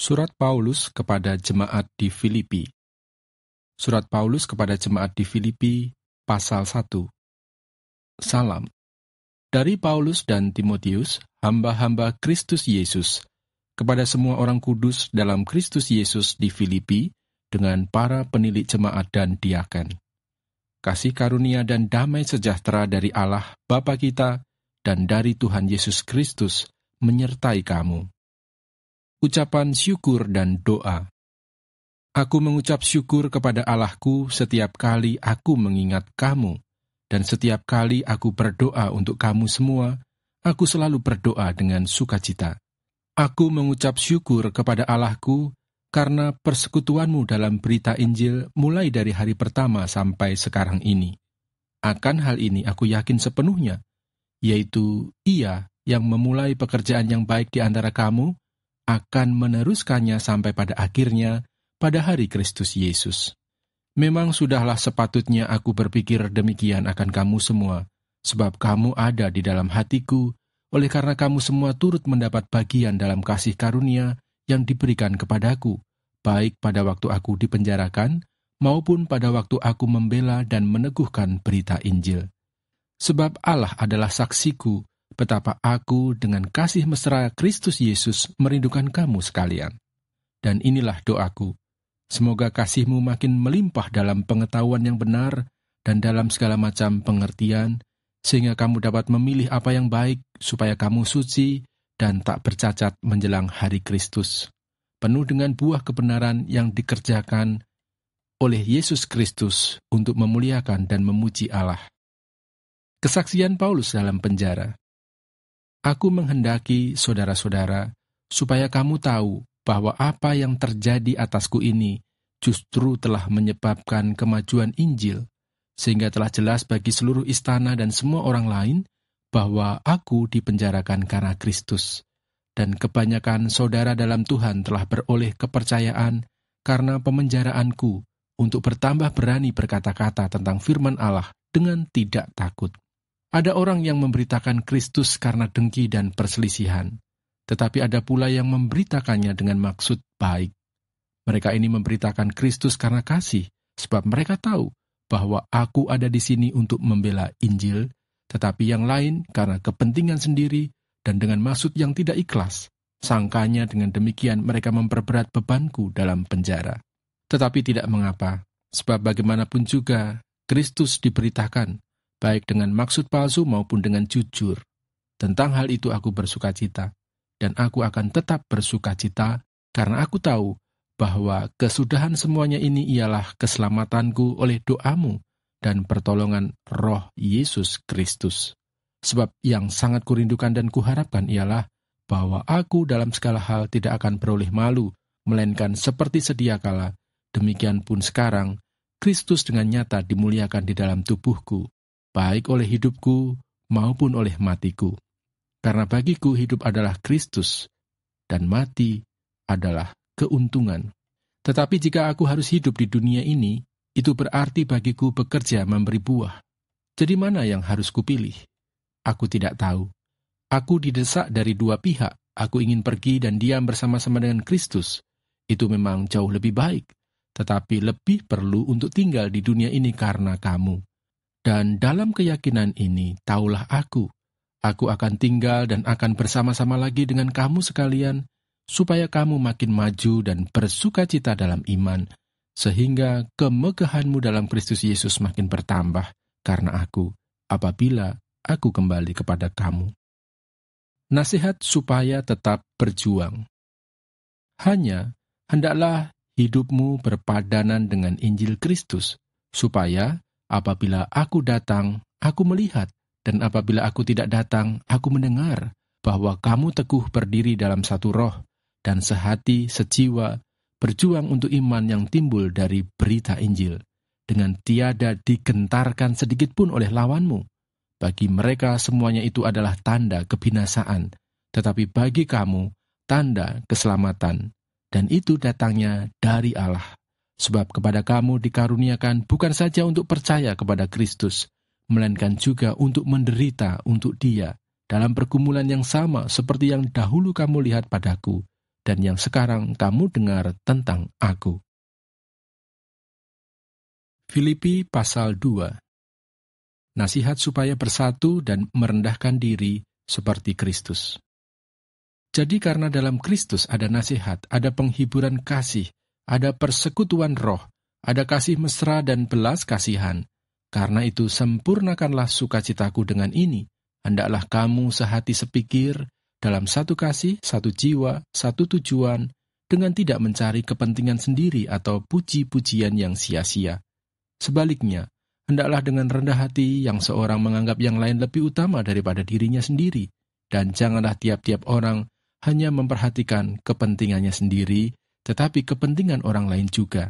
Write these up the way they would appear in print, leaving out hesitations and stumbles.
Surat Paulus kepada jemaat di Filipi. Surat Paulus kepada jemaat di Filipi, pasal 1. Salam. Dari Paulus dan Timotius, hamba-hamba Kristus Yesus, kepada semua orang kudus dalam Kristus Yesus di Filipi, dengan para penilik jemaat dan diaken. Kasih karunia dan damai sejahtera dari Allah Bapa kita dan dari Tuhan Yesus Kristus menyertai kamu. Ucapan syukur dan doa. Aku mengucap syukur kepada Allahku setiap kali aku mengingat kamu, dan setiap kali aku berdoa untuk kamu semua, aku selalu berdoa dengan sukacita. Aku mengucap syukur kepada Allahku karena persekutuanmu dalam berita Injil mulai dari hari pertama sampai sekarang ini. Akan hal ini aku yakin sepenuhnya, yaitu Ia yang memulai pekerjaan yang baik di antara kamu, akan meneruskannya sampai pada akhirnya pada hari Kristus Yesus. Memang sudahlah sepatutnya aku berpikir demikian akan kamu semua, sebab kamu ada di dalam hatiku, oleh karena kamu semua turut mendapat bagian dalam kasih karunia yang diberikan kepadaku, baik pada waktu aku dipenjarakan, maupun pada waktu aku membela dan meneguhkan berita Injil. Sebab Allah adalah saksiku, betapa aku dengan kasih mesra Kristus Yesus merindukan kamu sekalian. Dan inilah doaku, semoga kasihmu makin melimpah dalam pengetahuan yang benar dan dalam segala macam pengertian, sehingga kamu dapat memilih apa yang baik, supaya kamu suci dan tak bercacat menjelang hari Kristus, penuh dengan buah kebenaran yang dikerjakan oleh Yesus Kristus untuk memuliakan dan memuji Allah. Kesaksian Paulus dalam penjara. Aku menghendaki, saudara-saudara, supaya kamu tahu bahwa apa yang terjadi atasku ini justru telah menyebabkan kemajuan Injil, sehingga telah jelas bagi seluruh istana dan semua orang lain bahwa aku dipenjarakan karena Kristus. Dan kebanyakan saudara dalam Tuhan telah beroleh kepercayaan karena pemenjaraanku untuk bertambah berani berkata-kata tentang firman Allah dengan tidak takut. Ada orang yang memberitakan Kristus karena dengki dan perselisihan, tetapi ada pula yang memberitakannya dengan maksud baik. Mereka ini memberitakan Kristus karena kasih, sebab mereka tahu bahwa aku ada di sini untuk membela Injil, tetapi yang lain karena kepentingan sendiri dan dengan maksud yang tidak ikhlas. Sangkanya dengan demikian mereka memperberat bebanku dalam penjara. Tetapi tidak mengapa, sebab bagaimanapun juga Kristus diberitakan, baik dengan maksud palsu maupun dengan jujur. Tentang hal itu aku bersukacita, dan aku akan tetap bersukacita, karena aku tahu bahwa kesudahan semuanya ini ialah keselamatanku oleh doamu dan pertolongan Roh Yesus Kristus. Sebab yang sangat kurindukan dan kuharapkan ialah bahwa aku dalam segala hal tidak akan beroleh malu, melainkan seperti sedia kala, demikian pun sekarang, Kristus dengan nyata dimuliakan di dalam tubuhku, baik oleh hidupku maupun oleh matiku. Karena bagiku hidup adalah Kristus, dan mati adalah keuntungan. Tetapi jika aku harus hidup di dunia ini, itu berarti bagiku bekerja memberi buah. Jadi mana yang harus kupilih? Aku tidak tahu. Aku didesak dari dua pihak. Aku ingin pergi dan diam bersama-sama dengan Kristus. Itu memang jauh lebih baik, tetapi lebih perlu untuk tinggal di dunia ini karena kamu. Dan dalam keyakinan ini, taulah aku akan tinggal dan akan bersama-sama lagi dengan kamu sekalian, supaya kamu makin maju dan bersukacita dalam iman, sehingga kemegahanmu dalam Kristus Yesus makin bertambah karena aku, apabila aku kembali kepada kamu. Nasihat supaya tetap berjuang. Hanya, hendaklah hidupmu berpadanan dengan Injil Kristus, supaya apabila aku datang, aku melihat, dan apabila aku tidak datang, aku mendengar, bahwa kamu teguh berdiri dalam satu roh, dan sehati, sejiwa, berjuang untuk iman yang timbul dari berita Injil, dengan tiada digentarkan sedikit pun oleh lawanmu. Bagi mereka semuanya itu adalah tanda kebinasaan, tetapi bagi kamu, tanda keselamatan, dan itu datangnya dari Allah. Sebab kepada kamu dikaruniakan bukan saja untuk percaya kepada Kristus, melainkan juga untuk menderita untuk Dia, dalam pergumulan yang sama seperti yang dahulu kamu lihat padaku, dan yang sekarang kamu dengar tentang aku. Filipi pasal 2. Nasihat supaya bersatu dan merendahkan diri seperti Kristus. Jadi karena dalam Kristus ada nasihat, ada penghiburan kasih, ada persekutuan roh, ada kasih mesra dan belas kasihan. Karena itu sempurnakanlah sukacitaku dengan ini. Hendaklah kamu sehati sepikir, dalam satu kasih, satu jiwa, satu tujuan, dengan tidak mencari kepentingan sendiri atau puji-pujian yang sia-sia. Sebaliknya, hendaklah dengan rendah hati yang seorang menganggap yang lain lebih utama daripada dirinya sendiri, dan janganlah tiap-tiap orang hanya memperhatikan kepentingannya sendiri, tetapi kepentingan orang lain juga.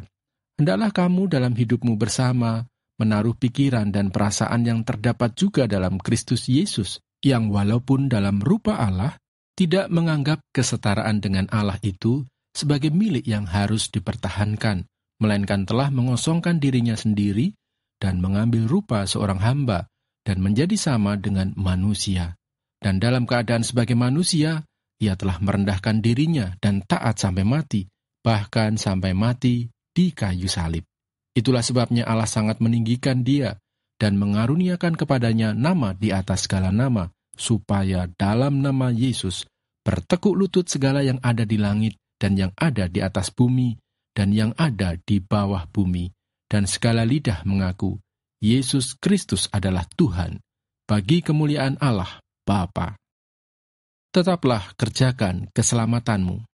Hendaklah kamu dalam hidupmu bersama menaruh pikiran dan perasaan yang terdapat juga dalam Kristus Yesus, yang walaupun dalam rupa Allah, tidak menganggap kesetaraan dengan Allah itu sebagai milik yang harus dipertahankan, melainkan telah mengosongkan dirinya sendiri dan mengambil rupa seorang hamba dan menjadi sama dengan manusia. Dan dalam keadaan sebagai manusia, ia telah merendahkan dirinya dan taat sampai mati, bahkan sampai mati di kayu salib. Itulah sebabnya Allah sangat meninggikan dia dan mengaruniakan kepadanya nama di atas segala nama, supaya dalam nama Yesus bertekuk lutut segala yang ada di langit dan yang ada di atas bumi dan yang ada di bawah bumi, dan segala lidah mengaku Yesus Kristus adalah Tuhan, bagi kemuliaan Allah Bapa. Tetaplah kerjakan keselamatanmu.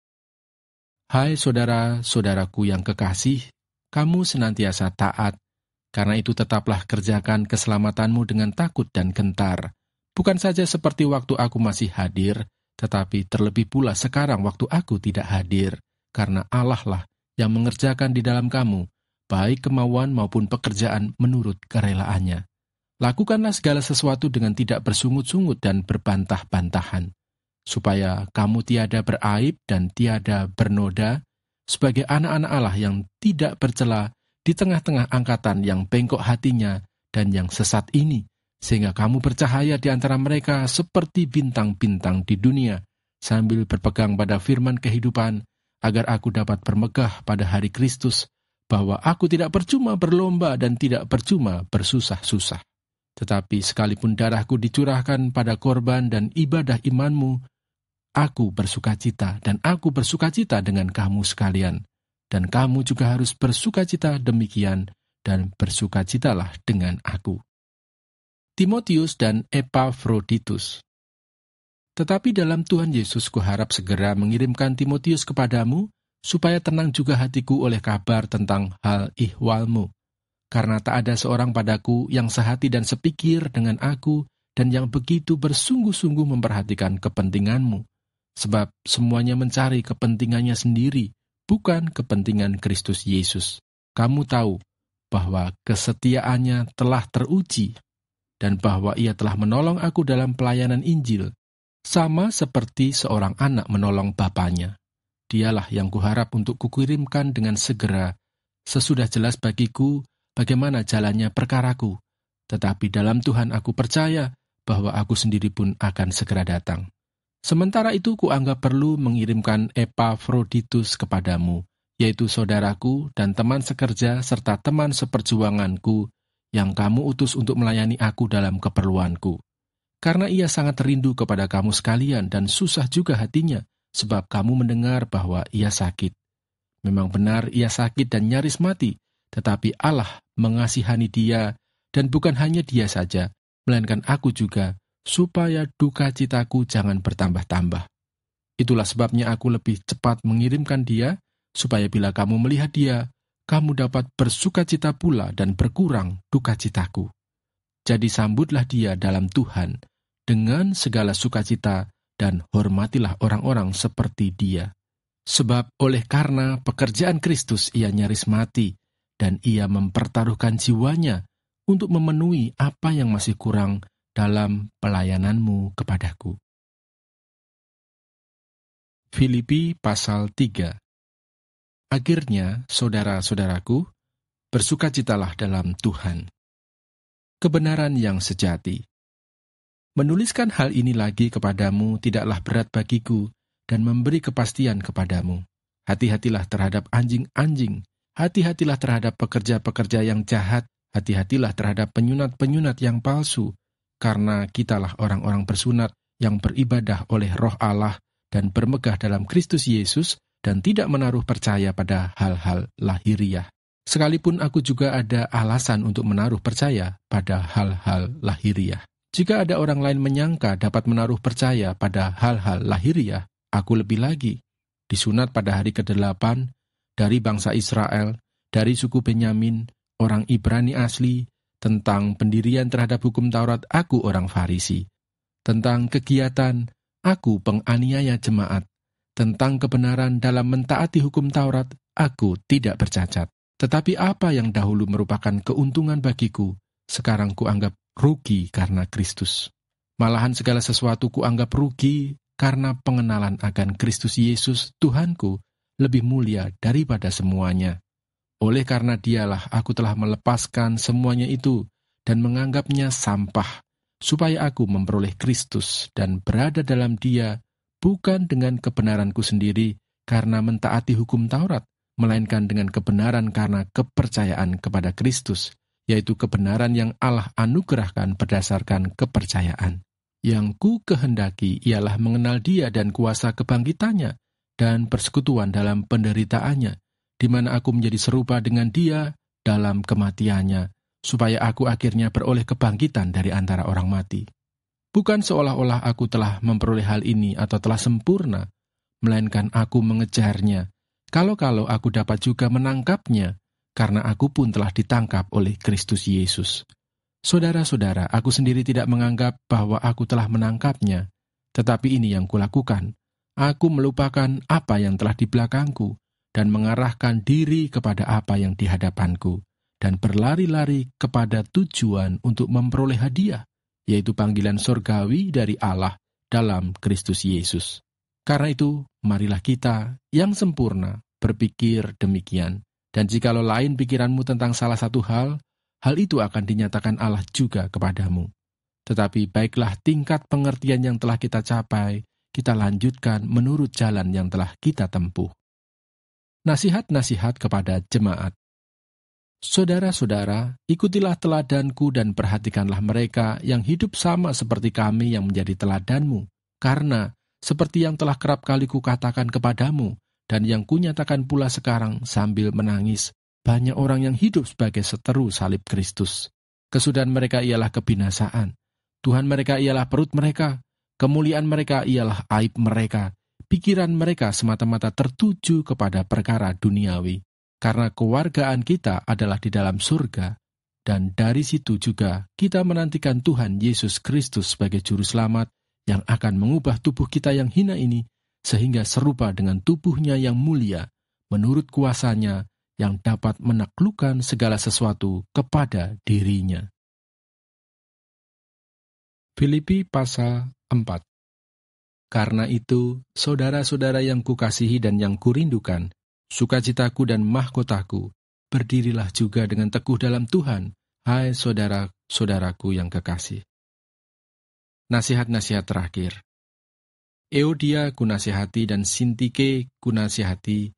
Hai saudara-saudaraku yang kekasih, kamu senantiasa taat, karena itu tetaplah kerjakan keselamatanmu dengan takut dan gentar, bukan saja seperti waktu aku masih hadir, tetapi terlebih pula sekarang waktu aku tidak hadir, karena Allah lah yang mengerjakan di dalam kamu, baik kemauan maupun pekerjaan menurut kerelaannya. Lakukanlah segala sesuatu dengan tidak bersungut-sungut dan berbantah-bantahan, supaya kamu tiada beraib dan tiada bernoda, sebagai anak-anak Allah yang tidak bercela di tengah-tengah angkatan yang bengkok hatinya dan yang sesat ini, sehingga kamu bercahaya di antara mereka seperti bintang-bintang di dunia, sambil berpegang pada firman kehidupan, agar aku dapat bermegah pada hari Kristus, bahwa aku tidak percuma berlomba dan tidak percuma bersusah-susah. Tetapi sekalipun darahku dicurahkan pada korban dan ibadah imanmu, aku bersukacita dan aku bersukacita dengan kamu sekalian. Dan kamu juga harus bersukacita demikian dan bersukacitalah dengan aku. Timotius dan Epafroditus. Tetapi dalam Tuhan Yesus kuharap segera mengirimkan Timotius kepadamu, supaya tenang juga hatiku oleh kabar tentang hal ihwalmu. Karena tak ada seorang padaku yang sehati dan sepikir dengan aku, dan yang begitu bersungguh-sungguh memperhatikan kepentinganmu. Sebab semuanya mencari kepentingannya sendiri, bukan kepentingan Kristus Yesus. Kamu tahu bahwa kesetiaannya telah teruji, dan bahwa ia telah menolong aku dalam pelayanan Injil, sama seperti seorang anak menolong bapaknya. Dialah yang kuharap untuk kukirimkan dengan segera, sesudah jelas bagiku bagaimana jalannya perkaraku. Tetapi dalam Tuhan aku percaya bahwa aku sendiri pun akan segera datang. Sementara itu kuanggap perlu mengirimkan Epafroditus kepadamu, yaitu saudaraku dan teman sekerja serta teman seperjuanganku, yang kamu utus untuk melayani aku dalam keperluanku. Karena ia sangat rindu kepada kamu sekalian dan susah juga hatinya, sebab kamu mendengar bahwa ia sakit. Memang benar ia sakit dan nyaris mati, tetapi Allah mengasihani dia, dan bukan hanya dia saja, melainkan aku juga, supaya duka citaku jangan bertambah-tambah. Itulah sebabnya aku lebih cepat mengirimkan dia, supaya bila kamu melihat dia, kamu dapat bersukacita pula dan berkurang duka citaku. Jadi sambutlah dia dalam Tuhan, dengan segala sukacita, dan hormatilah orang-orang seperti dia. Sebab oleh karena pekerjaan Kristus ia nyaris mati, dan ia mempertaruhkan jiwanya untuk memenuhi apa yang masih kurang dalam pelayananmu kepadaku. Filipi pasal 3. Akhirnya, saudara-saudaraku, bersukacitalah dalam Tuhan. Kebenaran yang sejati. Menuliskan hal ini lagi kepadamu tidaklah berat bagiku, dan memberi kepastian kepadamu. Hati-hatilah terhadap anjing-anjing, hati-hatilah terhadap pekerja-pekerja yang jahat, hati-hatilah terhadap penyunat-penyunat yang palsu, karena kitalah orang-orang bersunat yang beribadah oleh Roh Allah dan bermegah dalam Kristus Yesus dan tidak menaruh percaya pada hal-hal lahiriah. Sekalipun aku juga ada alasan untuk menaruh percaya pada hal-hal lahiriah. Jika ada orang lain menyangka dapat menaruh percaya pada hal-hal lahiriah, aku lebih lagi. Disunat pada hari ke-8 dari bangsa Israel, dari suku Benyamin, orang Ibrani asli, tentang pendirian terhadap hukum Taurat, aku orang Farisi. Tentang kegiatan, aku penganiaya jemaat. Tentang kebenaran dalam mentaati hukum Taurat, aku tidak bercacat. Tetapi apa yang dahulu merupakan keuntungan bagiku, sekarang kuanggap rugi karena Kristus. Malahan segala sesuatu kuanggap rugi karena pengenalan akan Kristus Yesus, Tuhanku, lebih mulia daripada semuanya. Oleh karena dialah aku telah melepaskan semuanya itu dan menganggapnya sampah, supaya aku memperoleh Kristus dan berada dalam Dia, bukan dengan kebenaranku sendiri karena mentaati hukum Taurat, melainkan dengan kebenaran karena kepercayaan kepada Kristus, yaitu kebenaran yang Allah anugerahkan berdasarkan kepercayaan. Yang ku kehendaki ialah mengenal Dia dan kuasa kebangkitannya, dan persekutuan dalam penderitaannya, di mana aku menjadi serupa dengan Dia dalam kematiannya, supaya aku akhirnya beroleh kebangkitan dari antara orang mati. Bukan seolah-olah aku telah memperoleh hal ini atau telah sempurna, melainkan aku mengejarnya, kalau-kalau aku dapat juga menangkapnya, karena aku pun telah ditangkap oleh Kristus Yesus. Saudara-saudara, aku sendiri tidak menganggap bahwa aku telah menangkapnya, tetapi ini yang kulakukan. Aku melupakan apa yang telah di belakangku, dan mengarahkan diri kepada apa yang di hadapanku, dan berlari-lari kepada tujuan untuk memperoleh hadiah, yaitu panggilan surgawi dari Allah dalam Kristus Yesus. Karena itu, marilah kita yang sempurna berpikir demikian, dan jikalau lain pikiranmu tentang salah satu hal itu akan dinyatakan Allah juga kepadamu. Tetapi baiklah tingkat pengertian yang telah kita capai, kita lanjutkan menurut jalan yang telah kita tempuh. Nasihat-nasihat kepada jemaat. Saudara-saudara, ikutilah teladanku dan perhatikanlah mereka yang hidup sama seperti kami yang menjadi teladanmu. Karena, seperti yang telah kerap kali kukatakan kepadamu, dan yang kunyatakan pula sekarang sambil menangis, banyak orang yang hidup sebagai seteru salib Kristus. Kesudahan mereka ialah kebinasaan. Tuhan mereka ialah perut mereka. Kemuliaan mereka ialah aib mereka. Pikiran mereka semata-mata tertuju kepada perkara duniawi. Karena kewargaan kita adalah di dalam surga. Dan dari situ juga kita menantikan Tuhan Yesus Kristus sebagai Juru Selamat yang akan mengubah tubuh kita yang hina ini sehingga serupa dengan tubuhnya yang mulia menurut kuasanya yang dapat menaklukkan segala sesuatu kepada dirinya. Filipi pasal 4. Karena itu, saudara-saudara yang kukasihi dan yang kurindukan, sukacitaku dan mahkotaku, berdirilah juga dengan teguh dalam Tuhan, hai saudara-saudaraku yang kekasih. Nasihat-nasihat terakhir. Euodia kunasihati dan Sintike kunasihati,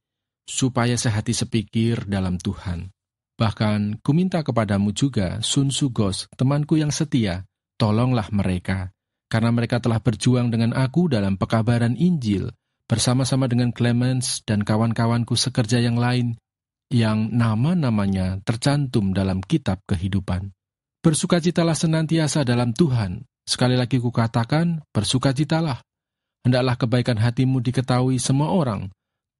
supaya sehati sepikir dalam Tuhan. Bahkan kuminta kepadamu juga Sunsugos, temanku yang setia, tolonglah mereka, karena mereka telah berjuang dengan aku dalam pekabaran Injil, bersama-sama dengan Clemens dan kawan-kawanku sekerja yang lain, yang nama-namanya tercantum dalam kitab kehidupan. Bersukacitalah senantiasa dalam Tuhan. Sekali lagi kukatakan, bersukacitalah. Hendaklah kebaikan hatimu diketahui semua orang.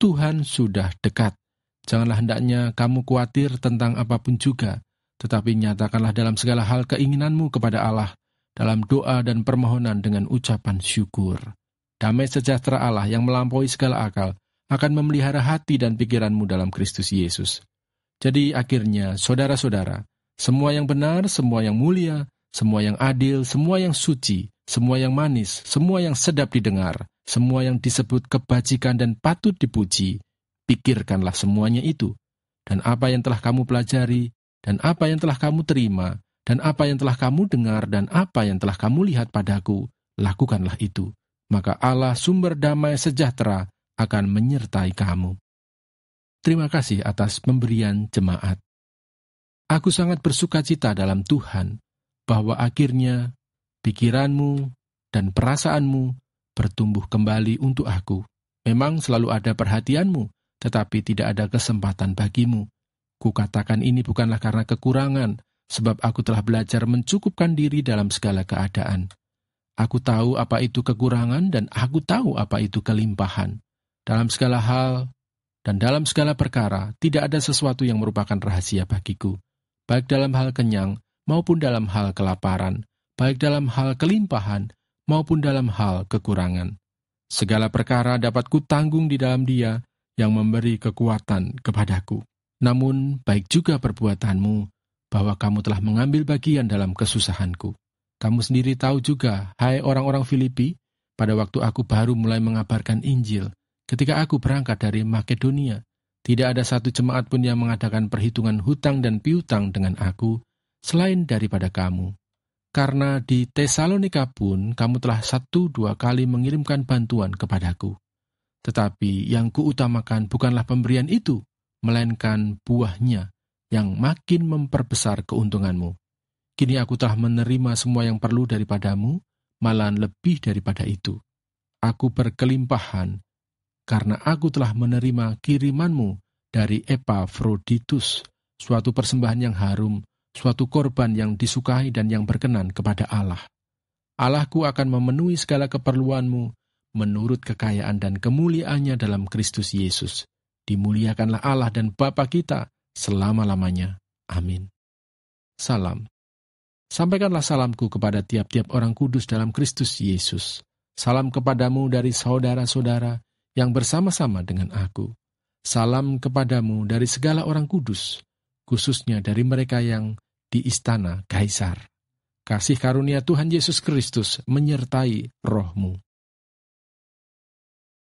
Tuhan sudah dekat. Janganlah hendaknya kamu khawatir tentang apapun juga, tetapi nyatakanlah dalam segala hal keinginanmu kepada Allah, dalam doa dan permohonan dengan ucapan syukur. Damai sejahtera Allah yang melampaui segala akal akan memelihara hati dan pikiranmu dalam Kristus Yesus. Jadi akhirnya, saudara-saudara, semua yang benar, semua yang mulia, semua yang adil, semua yang suci, semua yang manis, semua yang sedap didengar, semua yang disebut kebajikan dan patut dipuji, pikirkanlah semuanya itu. Dan apa yang telah kamu pelajari, dan apa yang telah kamu terima, dan apa yang telah kamu dengar, dan apa yang telah kamu lihat padaku, lakukanlah itu. maka Allah sumber damai sejahtera akan menyertai kamu. Terima kasih atas pemberian jemaat. Aku sangat bersukacita dalam Tuhan bahwa akhirnya pikiranmu dan perasaanmu bertumbuh kembali untuk aku. Memang selalu ada perhatianmu, tetapi tidak ada kesempatan bagimu. Kukatakan ini bukanlah karena kekurangan, sebab aku telah belajar mencukupkan diri dalam segala keadaan. Aku tahu apa itu kekurangan dan aku tahu apa itu kelimpahan. Dalam segala hal dan dalam segala perkara, tidak ada sesuatu yang merupakan rahasia bagiku, baik dalam hal kenyang maupun dalam hal kelaparan, baik dalam hal kelimpahan maupun dalam hal kekurangan. Segala perkara dapat kutanggung di dalam Dia yang memberi kekuatan kepadaku. Namun, baik juga perbuatanmu, bahwa kamu telah mengambil bagian dalam kesusahanku. Kamu sendiri tahu juga, hai orang-orang Filipi, pada waktu aku baru mulai mengabarkan Injil, ketika aku berangkat dari Makedonia, tidak ada satu jemaat pun yang mengadakan perhitungan hutang dan piutang dengan aku, selain daripada kamu. Karena di Tesalonika pun kamu telah 1-2 kali mengirimkan bantuan kepadaku. Tetapi yang kuutamakan bukanlah pemberian itu, melainkan buahnya yang makin memperbesar keuntunganmu. Kini aku telah menerima semua yang perlu daripadamu, malahan lebih daripada itu. Aku berkelimpahan, karena aku telah menerima kirimanmu dari Epafroditus, suatu persembahan yang harum, suatu korban yang disukai dan yang berkenan kepada Allah. Allahku akan memenuhi segala keperluanmu menurut kekayaan dan kemuliaannya dalam Kristus Yesus. Dimuliakanlah Allah dan Bapa kita selama-lamanya. Amin. Salam. Sampaikanlah salamku kepada tiap-tiap orang kudus dalam Kristus Yesus. Salam kepadamu dari saudara-saudara yang bersama-sama dengan aku. Salam kepadamu dari segala orang kudus, khususnya dari mereka yang di istana Kaisar. Kasih karunia Tuhan Yesus Kristus menyertai rohmu.